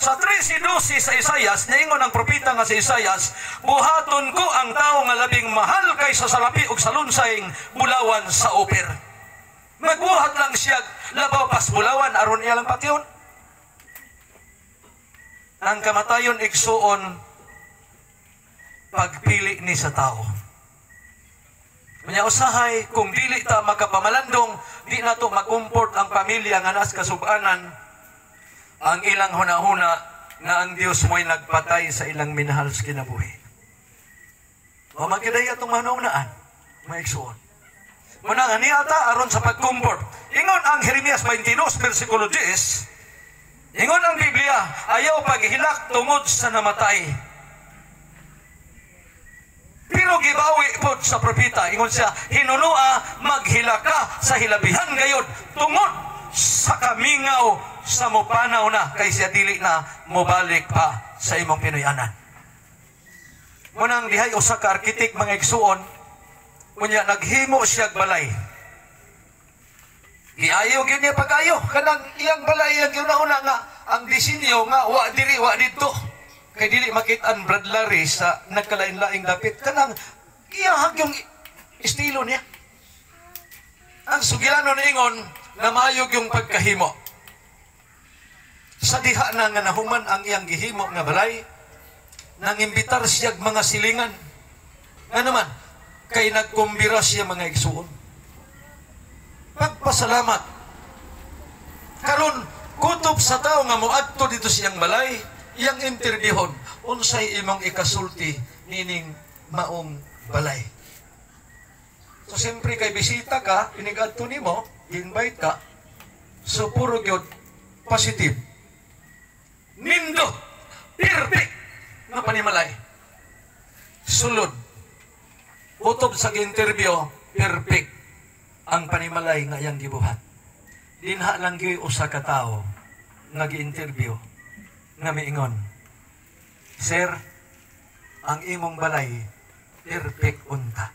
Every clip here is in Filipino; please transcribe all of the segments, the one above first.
sa 13:12 sa Isayas, naingon ang propeta nga sa Isayas, buhaton ko ang tao nga labing mahal kaysa sa lapi ug sa lunsayng bulawan sa oper. Magbuhat lang siya labaw pas bulawan aron iya lang patyon. Ang kamatayon igsuon pagpili ni sa tao. Manya usahay kung dili ta makapamalandong, di na to makumport ang pamilya nga nas kasubanan ang ilang hunahuna na ang Dios mo'y nagpatay sa ilang minahal sa kinabuhi. O magkidaya itong manuunaan, maigsuon. Muna nga niyata aron sa pagkumport. Ingon ang Jeremias 22, versikulo 10, ingon ang Biblia, ayaw paghilak tungod sa namatay. Pero gibawi po sa propeta, ingon siya, hinunua maghilaka sa hilabihan gayod tungod sa kamingaw sa mupanaw na kay siya dili na mobalik pa sa imong pinuyanan. Munang dihay usa ka arkitek mga igsuon, unya naghimo siya balay. Giayo gyud niya pag-ayo kanang iyang balay ang una nga ang disenyo nga wa diri wa dito. Kay dili makit-an bradlari sa nagkalain-laing dapit kanang iyahag yung estilo niya. Ang sugilano ningon na maayog yung pagkahimo. Sa diha na nga nahuman ang iyang gihimo nga balay, nang imbitar siya mga silingan. Ano man, kay nagkumbira siya mga igsuon. Pagpasalamat. Karon kutob sa tao nga moadto dito siyang balay, iyang interbiehon, unsay imong ikasulti nining maong balay. So siyempre kay bisita ka, pinigadto nimo, invite ka, so puro gyud positive. Nindo, perfect na panimalay. Sulod, utob sa interview, perfect ang panimalay nga iyang gibuhat. Dinha lang gyud usa ka tawo nga gi-interview nga miingon, Sir, ang imong balay perfect unta.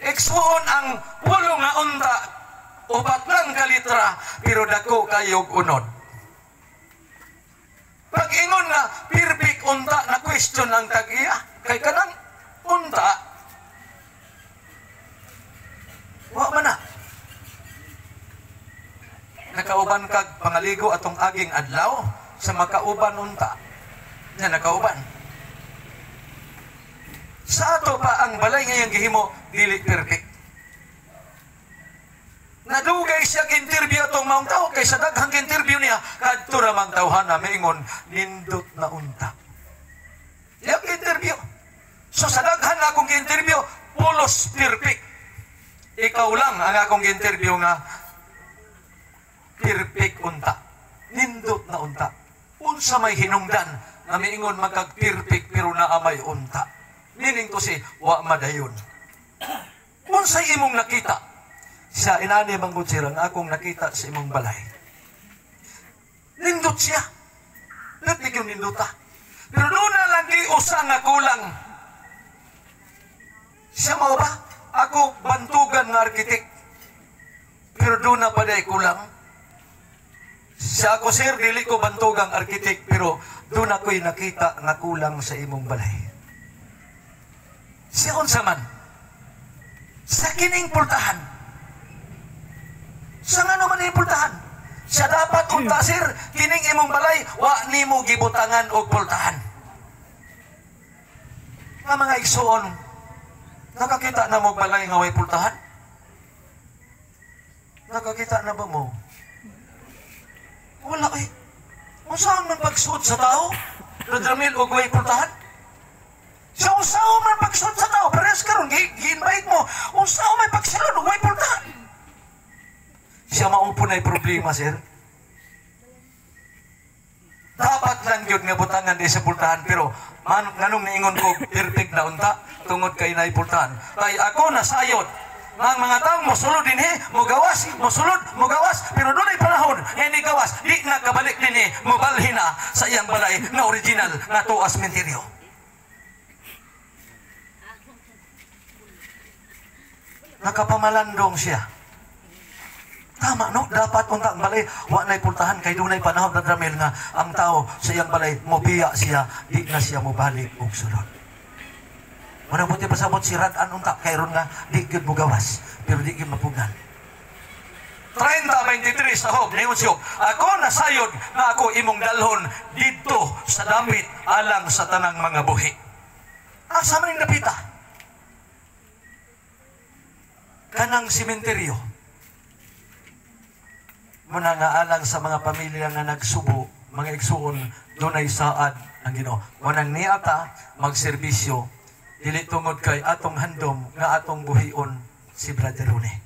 Eksuon ang pulo nga unta, upat lang ka litra, pero dako kayog unod. Pag-ingon nga perfect unta, na question ang tag-iya, kay kanang unta, wa man na. Nakauban kag pangaligo atong aging adlaw sa makauban unta na nakauban. Sa ato pa ang balay ngayong gihimo dili perfect. Nadugay siya interview atong maong tao kay sa daghang interview niya kadto ra mang tawhana maingon nindot na unta. Yang interview. So sa daghan na akong interview pulos perfect. Ikaw lang ang akong interview nga perfect unta. Nindot na unta. Unsa may hinungdan na miingon magkag-perfect pero naamay unta. Meaning to say, wa madayon. Unsay imong nakita? Sa inani manggod sirang akong nakita sa imong balay. Nindot siya. Natik yung nindota. Pero doon na lang di usa nga kulang. Siya mao ba? Ako bantugan nga arkitek. Pero doon na pa day kulang. Siya ako, sir, dili ko bantugang arkitek, pero doon ako'y nakita nga kulang sa imong balay. Siya unsa man, sa kining pultahan. Sa nga naman yung pultahan? Siya dapat unta, sir, kining imong balay, wa nimo gibutangan o pultahan. Nga mga igsuon, nakakita na mo balay nga way pultahan? Nakakita na ba mo? Wala eh. Usahan man pagsuot sa tao? Radramil o way pultahan? Sa usahan man pagsuot sa tao? Pares karon gi-invite mo. Usahan man pagsulod o way pultahan? Siya maupo na problema, sir. Dapat lang yun nga butangan di sa pultahan. Pero nganong niingon ko perfect na unta tungod kay na pultahan. Kay ako nasayod. Ang mga taong mosulod din mogawas, mosulod, mogawas, pero doon ay panahon, hindi gawas, di nakabalik din mobalhin na sa iyang balay na original na to asmenteryo. Nakapamalandong siya. Tama, no? Dapat unta ang balay, wa na'y pultahan kay dunay panahon na dramil nga ang tao sa iyang balay, mobiya siya, di na siya mobalik og sulod. Wala mo pasabot si Radan unta, kay ron nga, di gyud mo gawas, pero di gyud mapugan. 30:23 sa Hob, niyon siyo, ako nasayod na ako imong dalhon dito sa damit alang sa tanang mga buhi. Asa man yung napita? Kanang simenteryo. Muna nga alang sa mga pamilya nga nagsubo, mga igsuon, dunay saad ang Ginoo. Munang niata magserbisyo, dili tungod kay atong handom nga atong buhion si Brother Rune.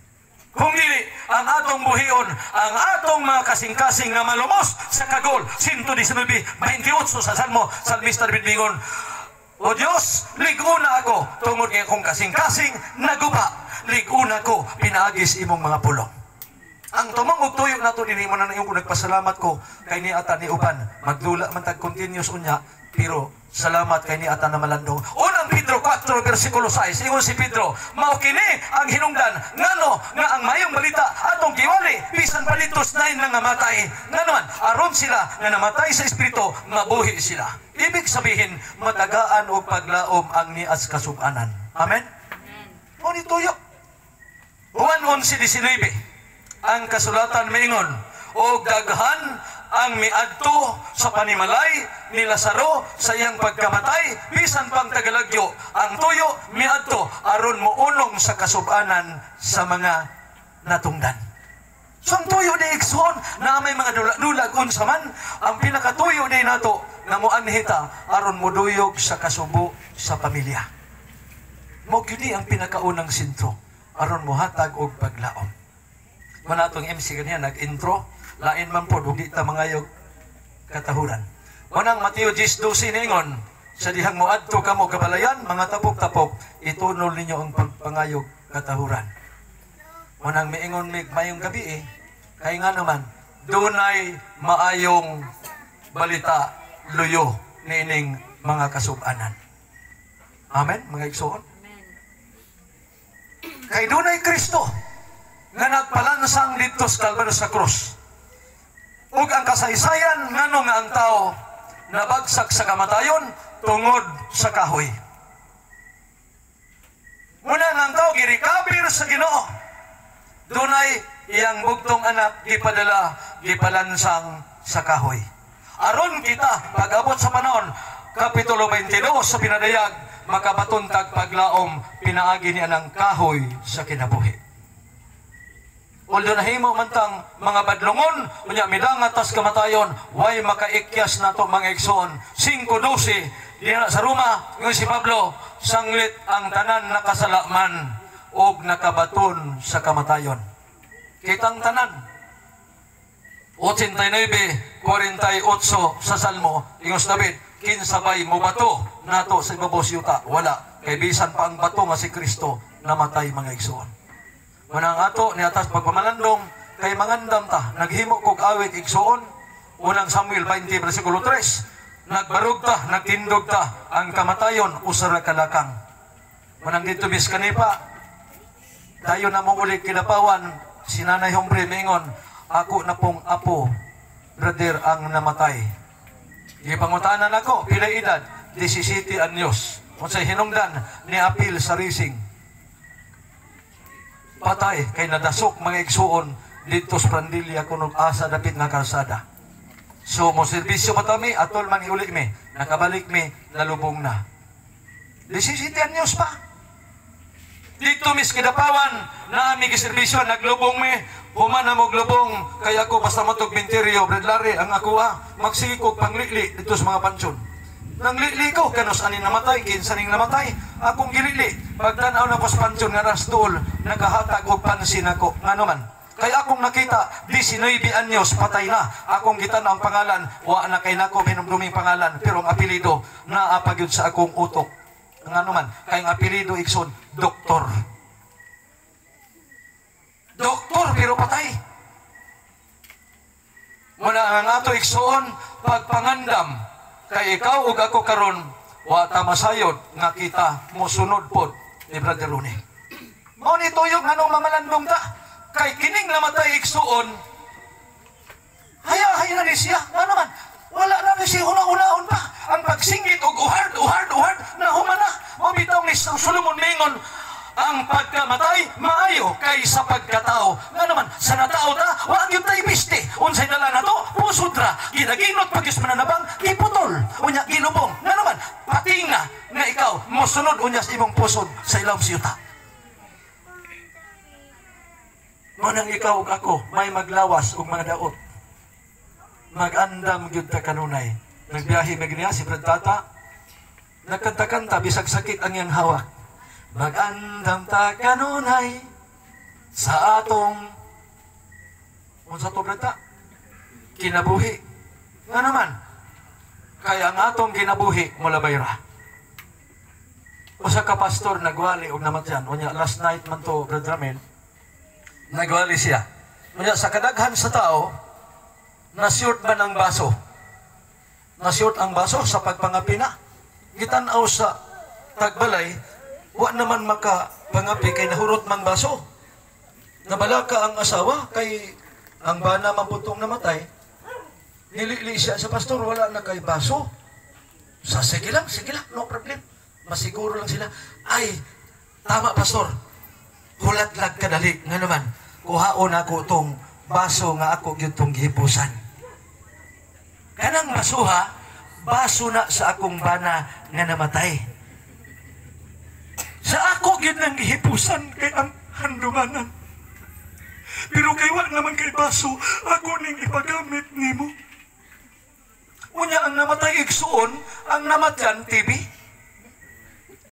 Kung dili ang atong buhion, ang atong mga kasing-kasing nga malumos sa kagol, 119:28 sa Salmo, Salmista David Bingon, O Diyos, liguna ako, tungod ng akong kasing-kasing naguba, liguna ko, pinaagis imong mga pulong. Ang tumong og tuyo nato dinhi mo na yung nagpasalamat ko kay ni ata ni uban. Magdula man tag continuous unya, pero salamat kay ni ata na malandong. Unang Pedro 4 versikulo 6, ingon si Pedro, mao kini ang hinungdan ngano nga ang mayong balita atong giwali bisan palitos na nga matay. Nganuman aron sila nga namatay sa espiritu, mabuhi sila. Ibig sabihin matagaan og paglaom ang nias kasub-anan. Amen. Mo ni tuyo. Juan 11:19 ang kasulatan miingon, o daghan ang miadto sa panimalay ni Lazaro sa iyang pagkamatay, bisan pang tagalagyo, ang tuyo miadto aron mounong sa kasub-anan sa mga natungdan. So ang tuyo ni igsoon na may mga dulag unsa man, ang pinakatuyo ni nato na moanhita aron moduyog sa kasubo sa pamilya. Mo gyud ang pinakaunang sentro aron mohatag og paglaom. Manatong MC kaniya nag-intro, lain man po, di ta mangayog katahuran. Manang Mateo 10:12 ningon, sa dihang moadto kamo kabalayan, mga tapok-tapok, itunol ninyo ang pangayog katahuran. Manang miingon mayong gabi kaya nga naman, dunay maayong balita, luyo, nining mga kasub-anan. Amen, mga igsoon. Kay dunay Kristo, nga nagpalansang dito sa Kalbaryo sa krus. Ug ang kasaysayan ngano nga ang tao nabagsak sa kamatayon tungod sa kahoy. Muna nga ang tao girikabir sa Ginoo. Dunay iyang bugtong anak gipalansang sa kahoy. Aron kita pag-abot sa panahon Kapitulo 22 sa pinadayag makabatuntag paglaom pinaagi niya ng kahoy sa kinabuhi. Although nahimo man tang mga badlongon, unya midangat tas kamatayon, way makaikyas nato mga igsoon. 5:12 diha sa Roma, yung si Pablo, sanglit ang tanan nakasalaman og nakabaton sa kamatayon. Kitang tanan. 89:48 sa Salmo, ingos David, kinsabay mo bato nato sa ibabaw yuta. Wala, kay bisan pa ang bato nga si Kristo namatay mga igsoon. Manang ato ni atas pagpamalandong kay mangandam ta, naghimo kog awit igsuon, unang Samuel 20 versikulo 3, nagbarug ta, nagtindog ta, ang kamatayon usara kalakang. Manang dito bis kanipa, tayo na mong ulit kinapawan, si Nanay Hombre mingon, ako na pong apo, brother ang namatay. Ipangutanan ako, pila edad, 17 anyos. Kung sa hinungdan, ni apil sa racing. Patay kay nadasok mga igsuon dito sa Prandilya kunog asa dapit nga kalsada. So mo serbisyo matami atol man iuli mi, nakabalik mi nalubong na. 17 anyos pa. Dito mis kidapawan na ami giserbisyo naglubong mi, human na mo glubong kay ako basta matog minteryo bredlari ang ako magsikog panglili dito sa mga pansyon. Nang lili ko, kanos anin namatay, kinsaning namatay, akong gilili. Pagtanaw na ko sa pansyon nga rasdool, nagahatag og pansin ako. Nga naman, kaya akong nakita, 19 anyos, patay na. Akong gitan ang pangalan, wa na kay nako minumduming pangalan, pero ang apelido, naapagyod sa akong utok. Nga naman, kay ang apelido, ikson, doktor. Doktor, pero patay. Muna ang ato iksoon, pagpangandam, kay ikaw ug ako karon wa ta masayod nga kita mosunod pod ni Brother Rune. Mao ni tuyok nganong mamalandong ta. kay kining namatay igsuon, haya na ni siya. Ano man, wala na ni siya una-unaon pa. Ang pagsinggit og uhard na humana. Mabitaw ni Solomon Mingon, ang pagkamatay maayo kaysa pagkatao. Nga naman, sa natao ta, wag yung tayo biste. Unsay nala na to, pusod ra. Ginaginot pag yung mananabang, iputol. Unya, ginubong. Nga naman, pating na nga ikaw, mosunod unyas imong pusod sa ilawom siyuta. Ngunang ikaw ug ako, may maglawas ug mga daot. Mag-andam gyud ta kanunay. Nagbiyahe magniya si Brad Tata. Nagkanta-kanta, bisag sakit ang iyang hawak. Mag-andam ta kanunay sa atong unsa to Brad? Kinabuhi. Nga naman, kaya ang atong kinabuhi mula bayra. Usa ka pastor nagwali og namatyan. Unya last night man to Brad Ramel. Nagwali siya. Unya sa kadaghan sa tao, na-short ba ng baso? Na-short ang baso sa pagpangapina. Gitanaw sa tagbalay, wa naman makapangapi kay nahurot mang baso. Nabalaka ang asawa kay ang bana mamputong namatay. Nilili siya sa pastor, wala na kay baso. Sige lang, no problem. Masiguro lang sila. Ay, tama pastor. Hulat-lag kadali. Nga naman, kuhaon ako itong baso nga ako yun itong gihipusan. Kanang basuha, baso na sa akong bana nga namatay. Sa ako yun ang gihipusan kay ang handumanan. Pero kay wag naman kay baso, ako ning ipagamit nimo. Unya ang namatay igsuon, ang namatyan TV.